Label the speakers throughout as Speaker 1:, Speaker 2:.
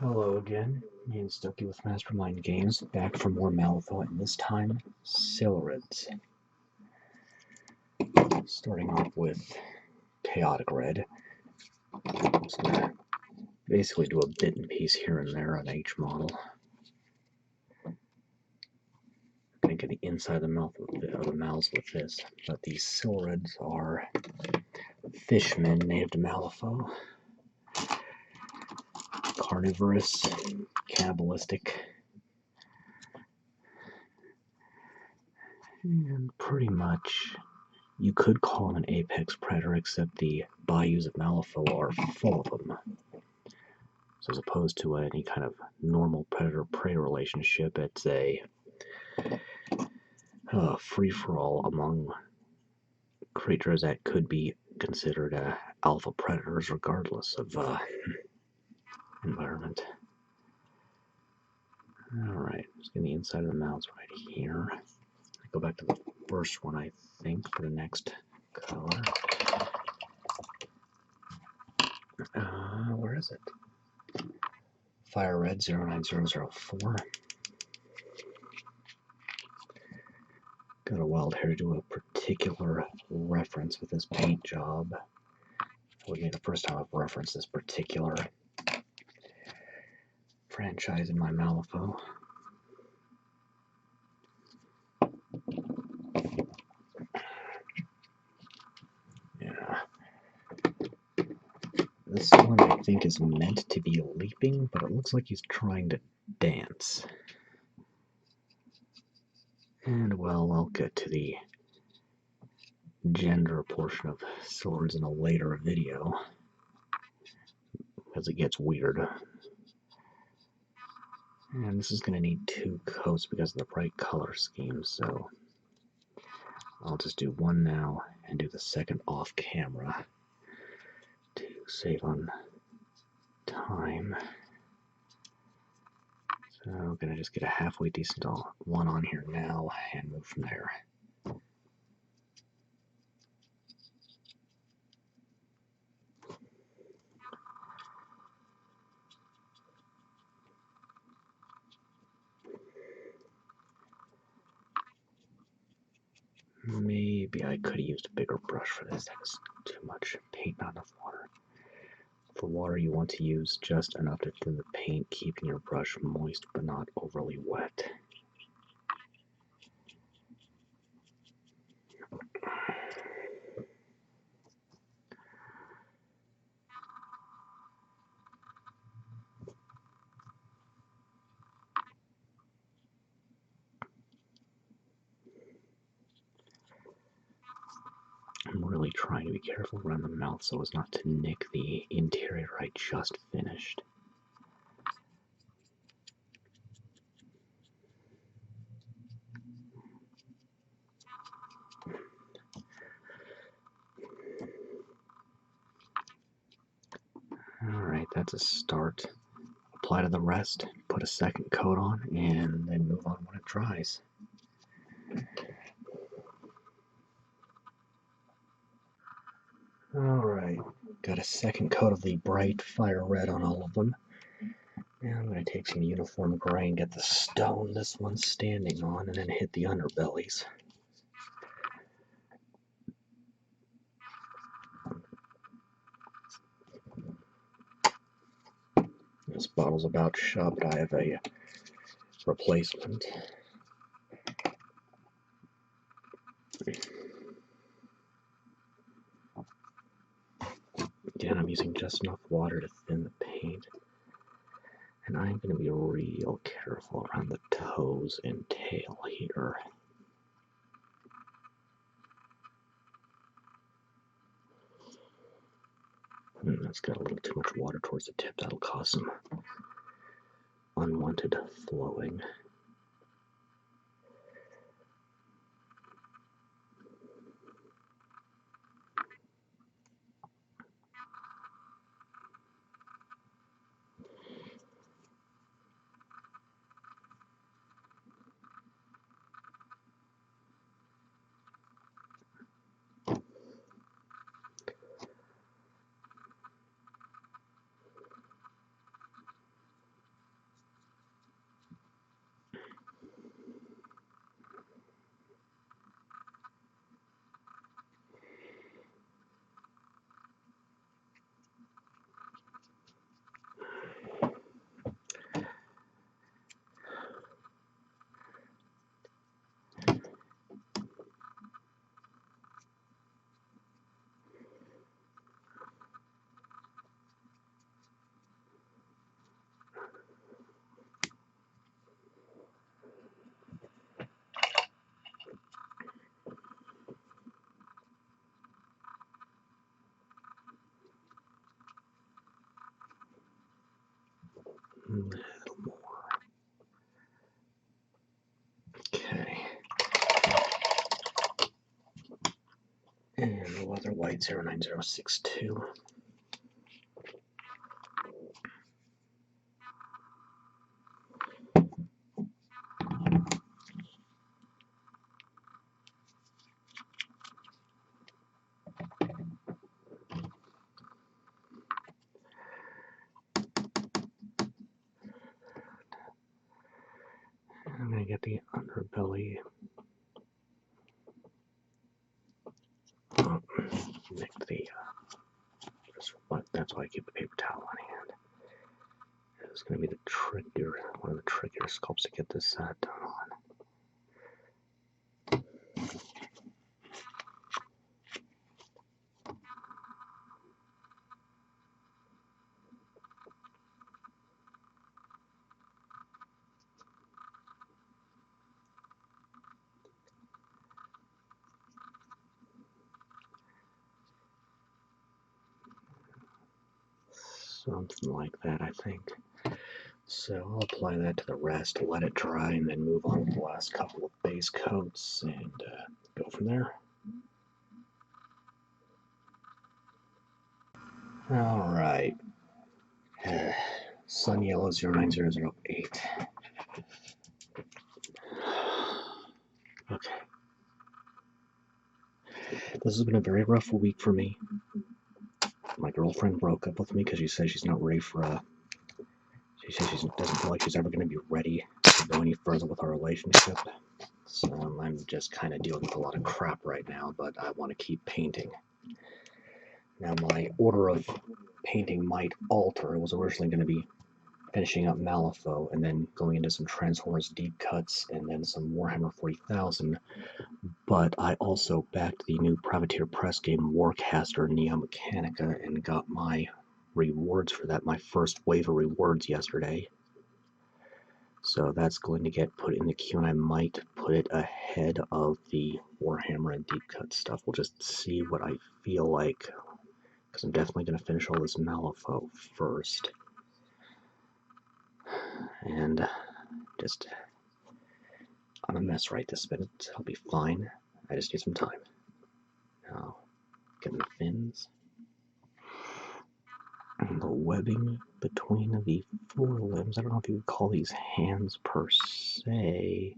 Speaker 1: Hello again, me and Stokey with Mastermind Games, back for more Malifaux, and this time, Silurids. Starting off with Chaotic Red. I'm just going to basically do a bit and piece here and there on each model. I'm going to get the inside of the mouths with this, but these Silurids are fishmen native to Malifaux. Carnivorous, cannibalistic, and pretty much you could call them an apex predator, except the bayous of Malifaux are full of them. So as opposed to any kind of normal predator-prey relationship, it's a free-for-all among creatures that could be considered alpha predators regardless of environment. Alright, just getting the inside of the mouths right here. Go back to the first one, I think, for the next color. Where is it? Fire Red 09004. Got a wild hair to do a particular reference with this paint job. That would be the first time I've referenced this particular franchise in my Malifaux. Yeah. This one I think is meant to be leaping, but it looks like he's trying to dance. And well, I'll get to the gender portion of swords in a later video, because it gets weird. And this is going to need 2 coats because of the bright color scheme, so I'll just do one now and do the second off camera to save on time. So I'm going to just get a halfway decent one on here now and move from there. Maybe I could have used a bigger brush for this. That was too much paint, not enough water. For water, you want to use just enough to thin the paint, keeping your brush moist but not overly wet. I'm really trying to be careful around the mouth so as not to nick the interior I just finished. Alright, that's a start. Apply to the rest, put a second coat on, and then move on when it dries. Alright, got a second coat of the bright fire red on all of them. Now I'm going to take some uniform gray and get the stone this one's standing on, and then hit the underbellies. This bottle's about shot, but I have a replacement. Again, I'm using just enough water to thin the paint. And I'm going to be real careful around the toes and tail here. That's got a little too much water towards the tip. That'll cause some unwanted flowing. A little more. Okay. And the leather white 09062. I'm going to get the underbelly. That's why I keep a paper towel on hand. It's going to be one of the trickier sculpts to get this done on. Something like that, I think. So I'll apply that to the rest, let it dry, and then move on to the last couple of base coats and go from there. Alright. Sun Yellow 09008. Okay. This has been a very rough week for me. My girlfriend broke up with me because she says she's not ready for she says she doesn't feel like she's ever going to be ready to go any further with our relationship. So I'm just kind of dealing with a lot of crap right now, but I want to keep painting. Now my order of painting might alter. It was originally going to be finishing up Malifaux and then going into some Transformers deep cuts and then some Warhammer 40,000. But I also backed the new Privateer Press game Warcaster Neo Mechanica and got my rewards for that, my first wave of rewards yesterday. So that's going to get put in the queue, and I might put it ahead of the Warhammer and deep cut stuff. We'll just see what I feel like, because I'm definitely going to finish all this Malifaux first. And just, I'm a mess right this minute. I'll be fine. I just need some time. Now, getting the fins. And the webbing between the forelimbs. I don't know if you would call these hands per se.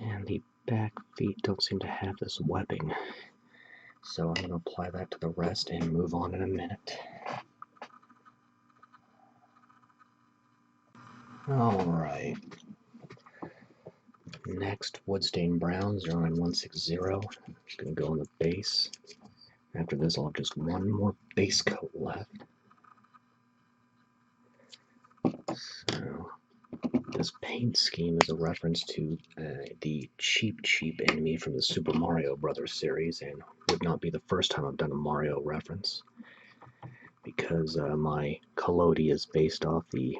Speaker 1: And the back feet don't seem to have this webbing. So I'm going to apply that to the rest and move on in a minute. Alright. Next, Woodstain Brown 09160. Just going to go on the base. After this, I'll have just one more base coat left. So, this paint scheme is a reference to the Cheep enemy from the Super Mario Brothers series, and would not be the first time I've done a Mario reference, because my Collodi is based off the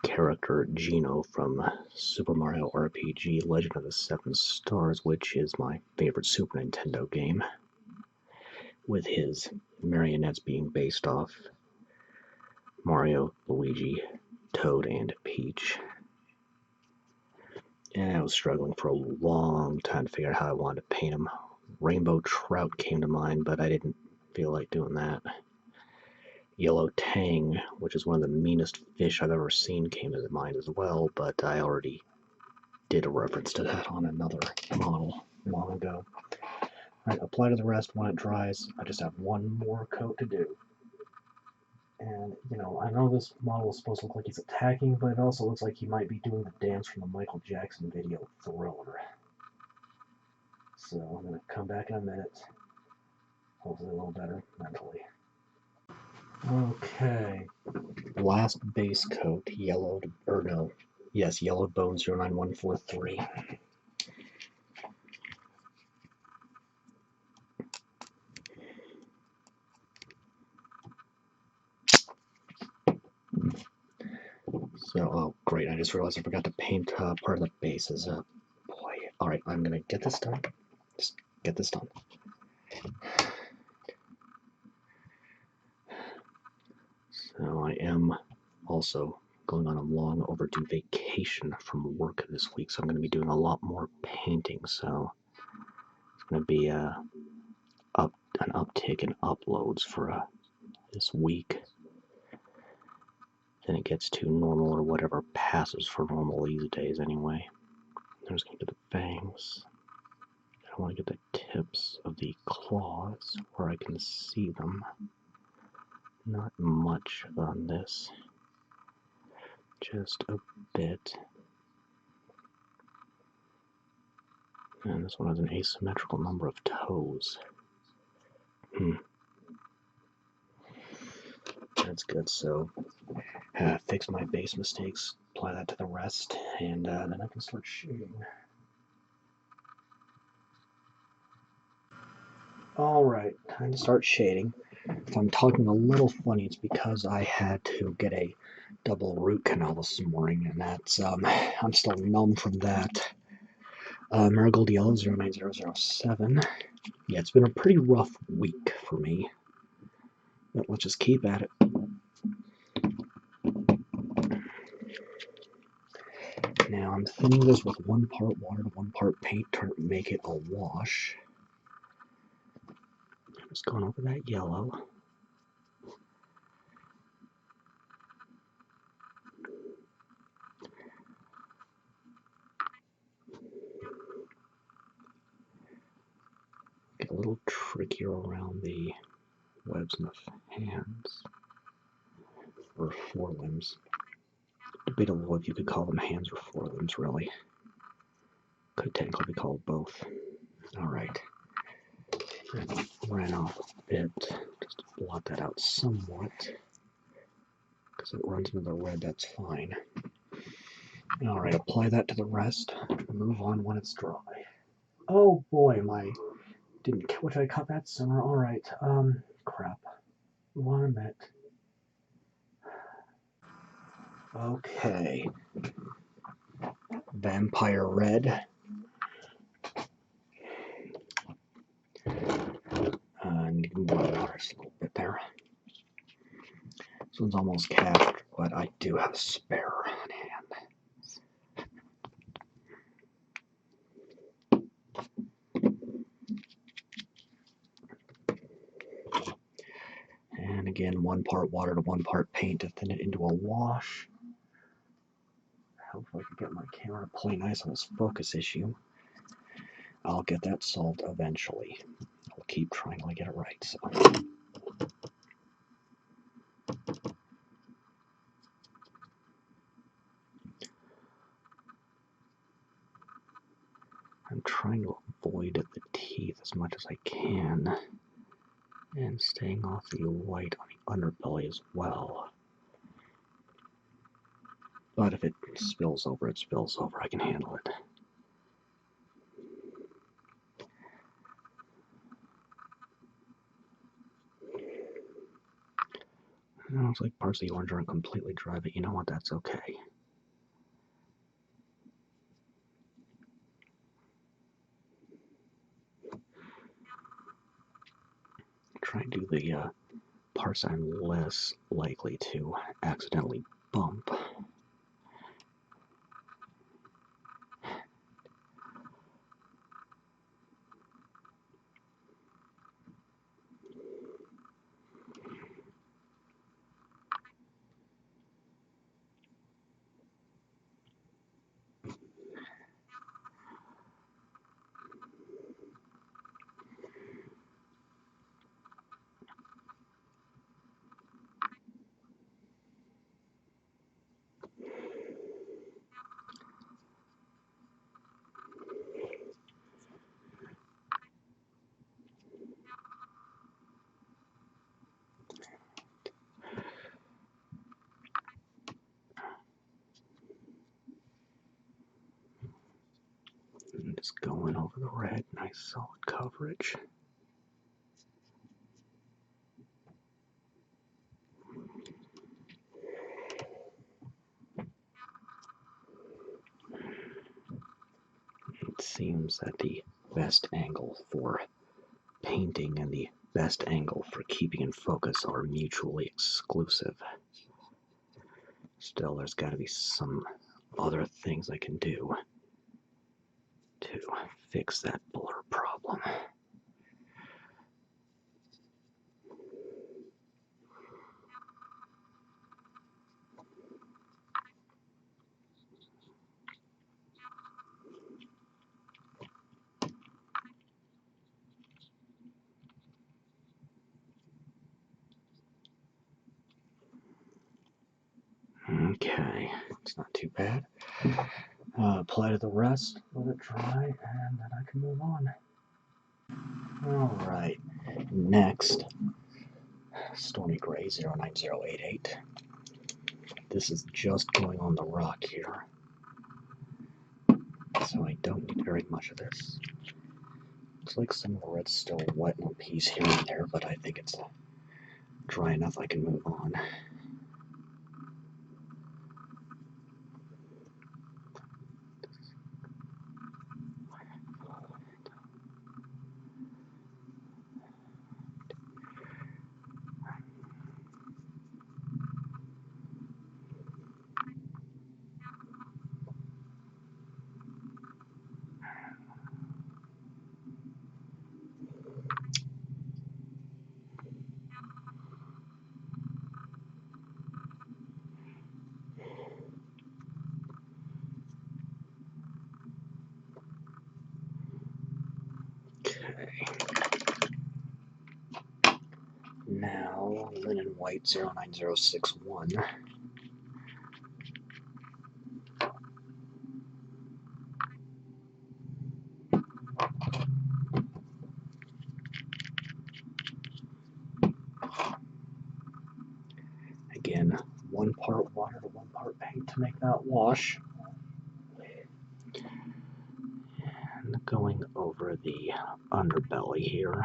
Speaker 1: character Geno from Super Mario RPG Legend of the Seven Stars, which is my favorite Super Nintendo game, with his marionettes being based off Mario, Luigi, Toad, and Peach. And I was struggling for a long time to figure out how I wanted to paint him. Rainbow Trout came to mind, but I didn't feel like doing that. Yellow Tang, which is one of the meanest fish I've ever seen, came to mind as well, but I already did a reference to that on another model long ago. Alright, apply to the rest when it dries. I just have one more coat to do. And, you know, I know this model is supposed to look like he's attacking, but it also looks like he might be doing the dance from the Michael Jackson video Thriller. So I'm going to come back in a minute. Hopefully a little better mentally. Okay. Last base coat, yellowed bone 09143. So, oh great, I just realized I forgot to paint part of the bases. Boy. Alright, I'm gonna get this done. Just get this done. So I am also going on a long overdue vacation from work this week, so I'm going to be doing a lot more painting. So it's going to be an uptick in uploads for this week. Then it gets to normal or whatever passes for normal these days anyway. I'm just going to get the fangs. I want to get the tips of the claws where I can see them. Not much on this. Just a bit. And this one has an asymmetrical number of toes. That's good. So, fix my base mistakes, apply that to the rest, and then I can start shading. Alright, time to start shading. If I'm talking a little funny, it's because I had to get a double root canal this morning, and that's, I'm still numb from that. Marigold Yellow 09007. Yeah, it's been a pretty rough week for me. But let's just keep at it. Now I'm thinning this with 1 part water to 1 part paint to make it a wash. I'm just going over that yellow. Get a little trickier around the webs in the hands, or forelimbs. Debatable if you could call them hands or forelimbs, really. Could technically be called both. Alright. Ran off a bit, just to blot that out somewhat. Because it runs into the red, that's fine. Alright, apply that to the rest. Move on when it's dry. Oh boy, wish I cut that sooner. Alright, crap. Move on a bit. Okay. Vampire red. I need to move my water just a little bit there. This one's almost captured, but I do have a spare on hand. And again, 1 part water to 1 part paint to thin it into a wash. Hopefully I can get my camera to play nice on this focus issue. I'll get that solved eventually. I'll keep trying till I get it right. So. I'm trying to avoid the teeth as much as I can, and staying off the white on the underbelly as well. But if it spills over, it spills over. I can handle it. It's like parts of the orange aren't completely dry, but you know what? That's okay. Try and do the parts I'm less likely to accidentally bump. And just going over the red, nice solid coverage. It seems that the best angle for painting and the best angle for keeping in focus are mutually exclusive. Still, there's got to be some other things I can do to fix that blur problem. Okay, it's not too bad. Apply to the rest, let it dry, and then I can move on. Alright, next, Stormy Gray 09088. This is just going on the rock here, so I don't need very much of this. Looks like some of the red's still wet in a piece here and there, but I think it's dry enough I can move on. Okay. Now, Linen White 09061. Again, 1 part water to 1 part paint to make that wash. And going over the underbelly here.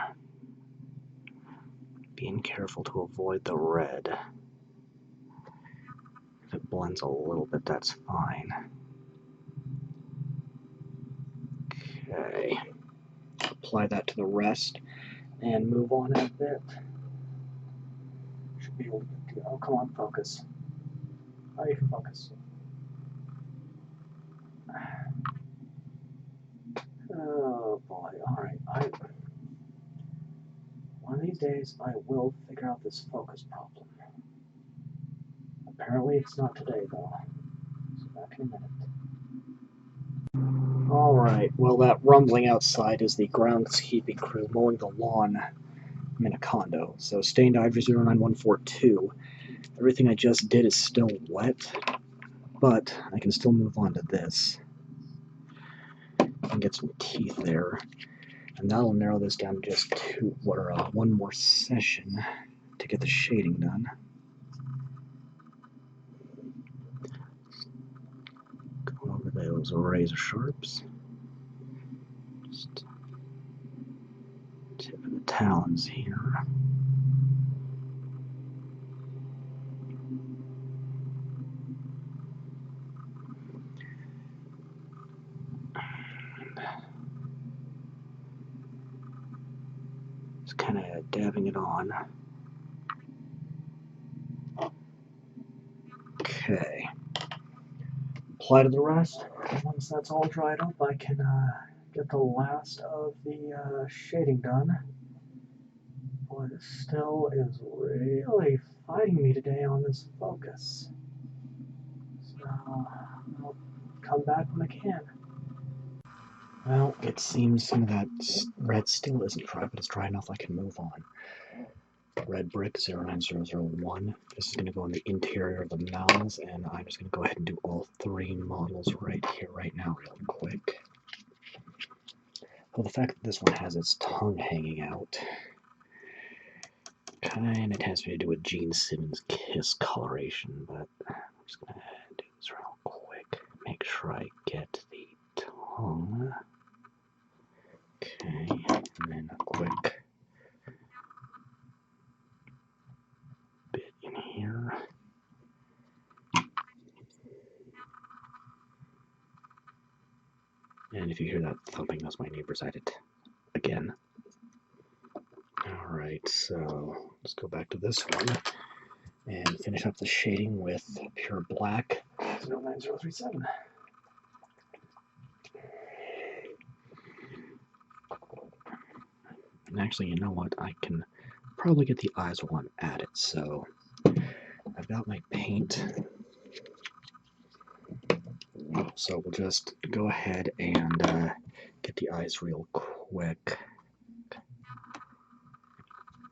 Speaker 1: Being careful to avoid the red. If it blends a little bit, that's fine. Okay. Apply that to the rest and move on a bit. Should be able to get to, oh, come on, focus. How do you focus? Oh boy, alright. One of these days I will figure out this focus problem. Apparently it's not today though. So back in a minute. Alright, well that rumbling outside is the groundskeeping crew mowing the lawn. I'm in a condo, so stained Ivory 09142. Everything I just did is still wet, but I can still move on to this. And get some teeth there. And that'll narrow this down to just one more session to get the shading done. Go over those razor sharps. Just tip of the talons here. Just kind of dabbing it on. Okay. Apply to the rest. Once that's all dried up, I can get the last of the shading done. Boy, this still is really fighting me today on this focus. So, I'll come back when I can. Well, it seems some of that red still isn't dry, but it's dry enough I can move on. Red brick 09001. This is going to go in the interior of the mouths, and I'm just going to go ahead and do all 3 models right here, right now, real quick. Well, the fact that this one has its tongue hanging out kind of tempts me to do a Gene Simmons kiss coloration, but I'm just going to do this real quick. Make sure I get the tongue. Okay, and then a quick bit in here. And if you hear that thumping, that's my neighbors at it again. Alright, so let's go back to this one and finish up the shading with pure black 09037. And actually, you know what? I can probably get the eyes while I'm at it. So I've got my paint. So we'll just go ahead and get the eyes real quick.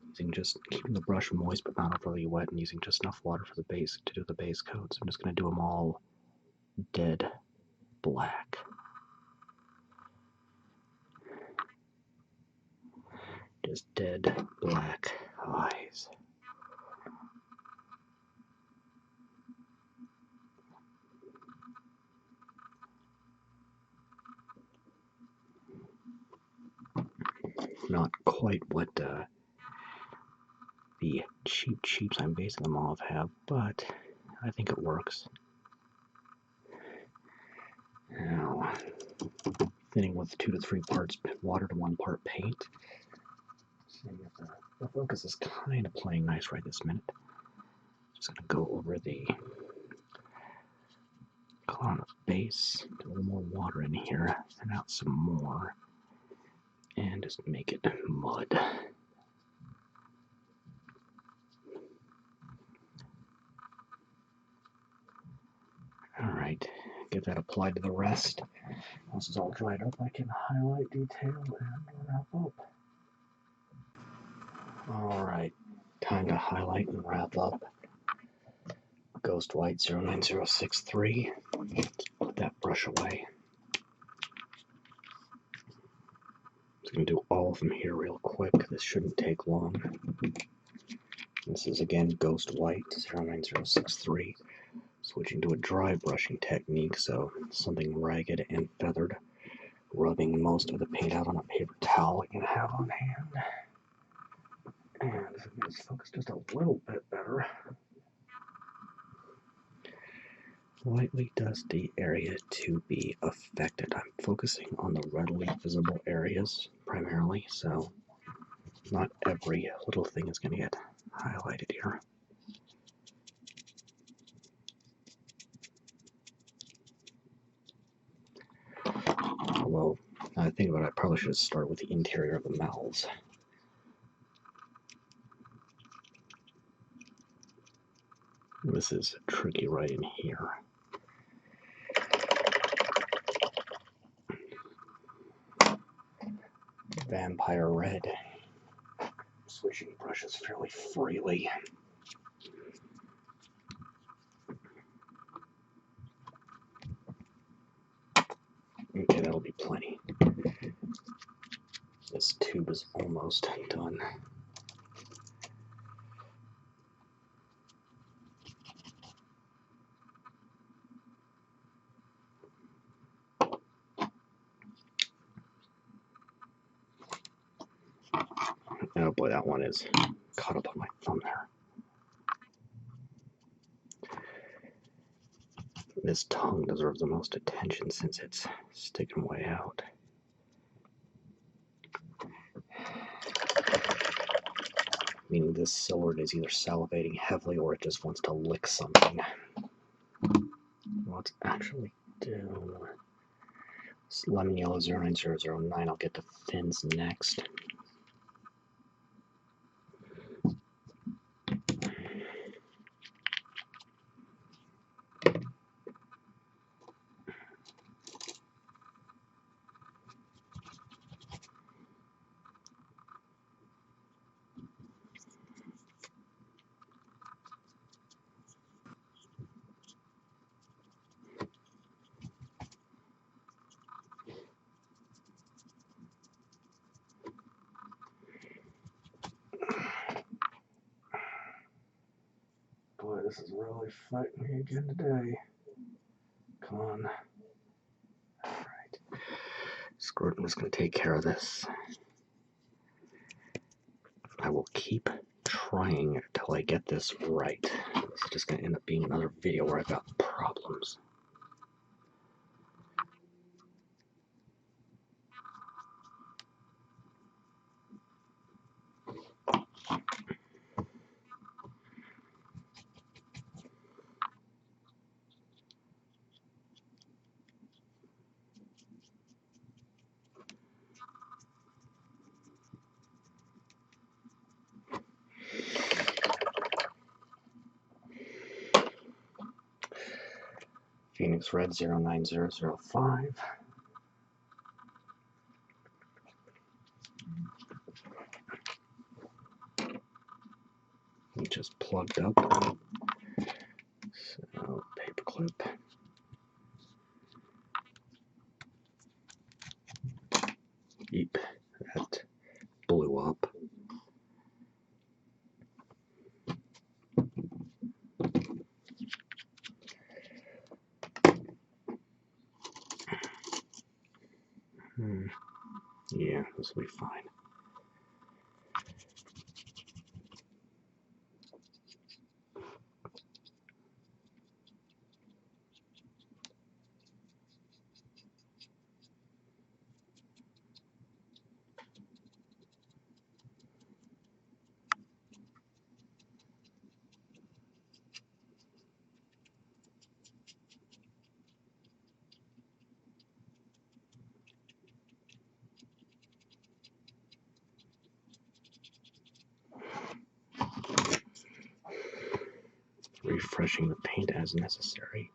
Speaker 1: Using just keeping the brush moist but not overly wet, and using just enough water for the base to do the base coats. I'm just going to do them all dead black. Just dead black eyes. Not quite what the cheaps I'm basing them off have, but I think it works. Now, thinning with 2 to 3 parts water to 1 part paint. See if the focus is kind of playing nice right this minute. Just going to go over the color on the base, get a little more water in here, and out some more, and just make it mud. Alright, get that applied to the rest. Once it's all dried up, I can highlight, detail, and wrap up. Alright, time to highlight and wrap up. Ghost White 09063. Put that brush away. Just going to do all of them here real quick. This shouldn't take long. This is again Ghost White 09063. Switching to a dry brushing technique, so something ragged and feathered. Rubbing most of the paint out on a paper towel you can have on hand. And let's focus just a little bit better. Lightly dusty area to be affected. I'm focusing on the readily visible areas primarily, so not every little thing is going to get highlighted here. Although, I think about it, I probably should start with the interior of the mouths. This is tricky right in here. Vampire Red. Switching brushes fairly freely. Okay, that'll be plenty. This tube is almost done. Oh boy, that one is caught up on my thumb there. This tongue deserves the most attention since it's sticking way out. Meaning this Silurid is either salivating heavily or it just wants to lick something. Let's actually do this lemon yellow 09009. I'll get the fins next. Boy, this is really fighting me again today. Come on. Alright. Screw it, I'm just going to take care of this. I will keep trying until I get this right. This is just going to end up being another video where I've got problems. Phoenix Red 09005. We just plugged up. So, paperclip. Yeep, that blew up. Yeah, this will be fine. Refreshing the paint as necessary.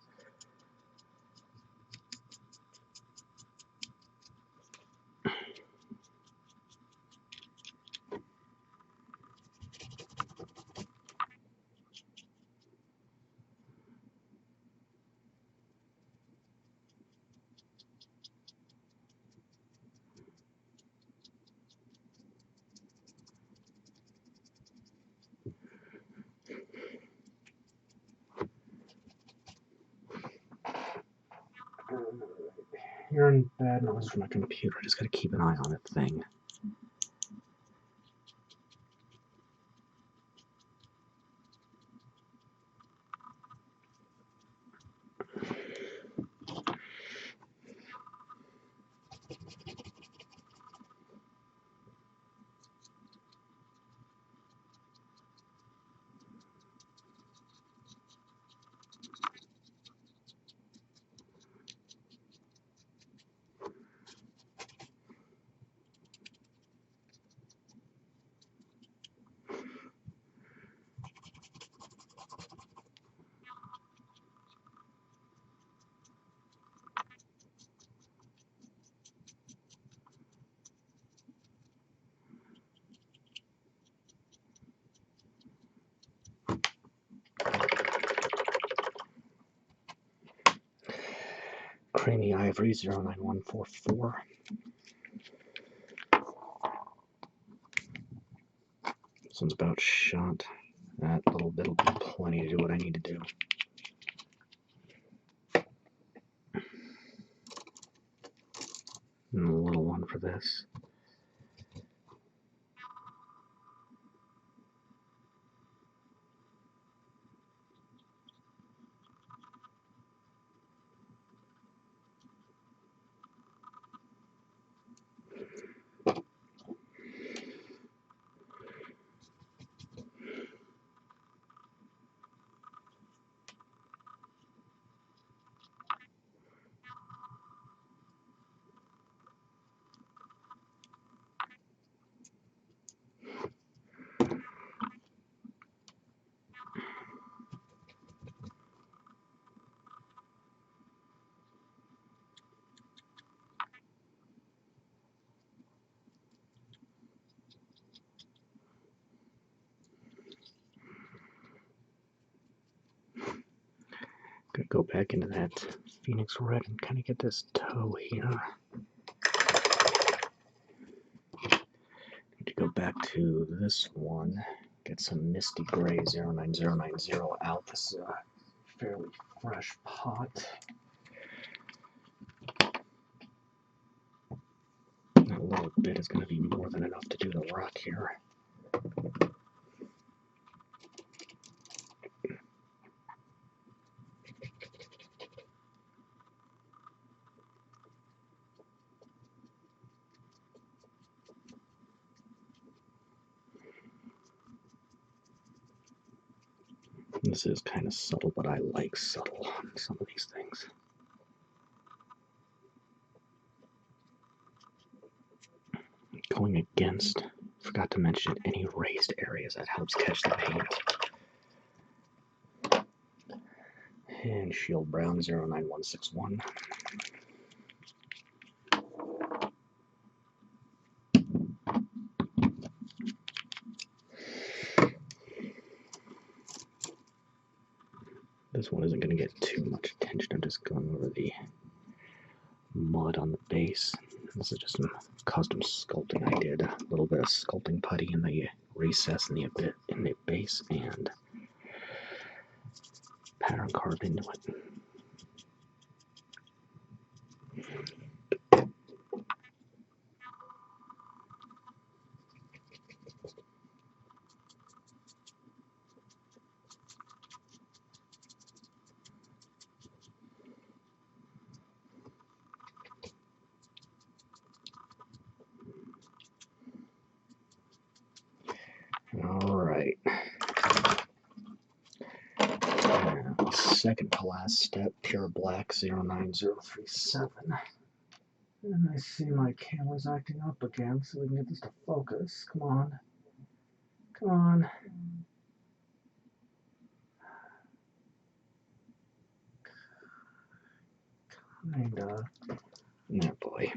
Speaker 1: Hearing bad noise from my computer. I just gotta keep an eye on that thing. Creamy Ivory 09144. This one's about shot. That little bit will be plenty to do what I need to do. And a little one for this. Gonna go back into that Phoenix Red and kind of get this toe here. Need to go back to this one, get some Misty Gray 09090 out. This is a fairly fresh pot. That little bit is going to be more than enough to do the rock here. This is kind of subtle, but I like subtle on some of these things. Going against, forgot to mention any raised areas, that helps catch the paint. And Shield Brown 09161. This one isn't going to get too much attention. I'm just going over the mud on the base. This is just some custom sculpting I did. A little bit of sculpting putty in the recess in the base and pattern carved into it. Alright. Second to last step, pure black 09037. And I see my camera's acting up again, so we can get this to focus. Come on. Come on. Kinda. Oh boy.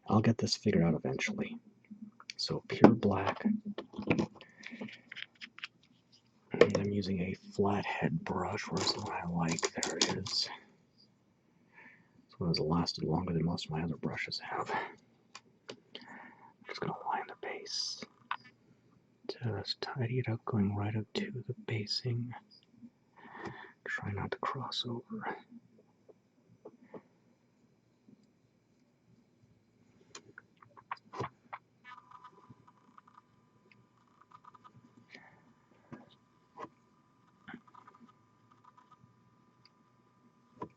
Speaker 1: I'll get this figured out eventually. So pure black. And I'm using a flathead brush. Where's the one I like? There it is. This one has lasted longer than most of my other brushes have. I'm just going to line the base. Just tidy it up, going right up to the basing. Try not to cross over.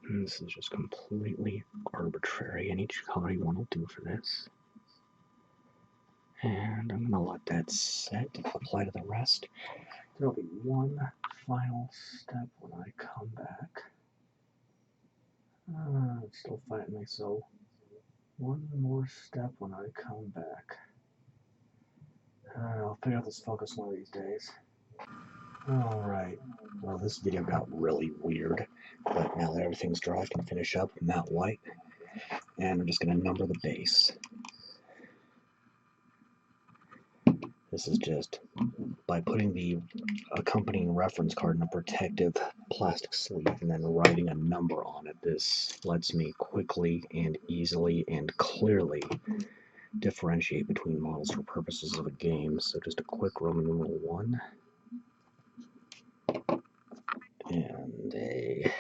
Speaker 1: And this is just completely arbitrary, and each color you want will do for this. And I'm going to let that set, apply to the rest. There'll be one final step when I come back. It's still fighting me, so one more step when I come back. I'll figure out this focus one of these days. Alright, well this video got really weird, but now that everything's dry I can finish up matte white, and I'm just going to number the base. This is just by putting the accompanying reference card in a protective plastic sleeve and then writing a number on it. This lets me quickly and easily and clearly differentiate between models for purposes of a game. So just a quick Roman numeral 1 and a,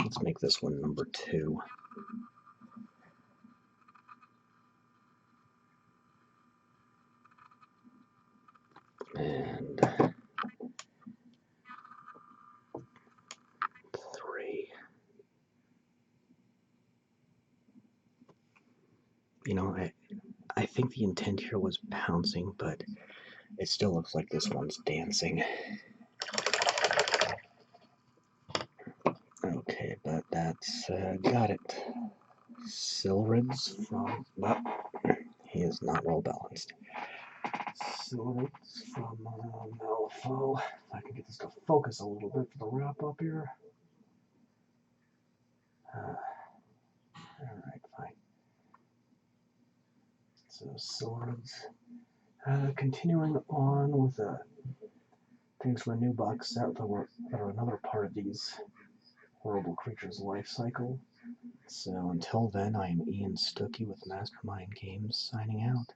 Speaker 1: let's make this one number 2. And 3. You know, I think the intent here was pouncing, but it still looks like this one's dancing. Okay, but that's got it. Silurids from, well, he is not well balanced. Silurids from Malifaux. If I can get this to focus a little bit for the wrap up here. Alright, fine. So Silurids. Continuing on with things from a new box set that are another part of these horrible creatures' life cycle. So until then, I am Ian Stuckey with Mastermind Games signing out.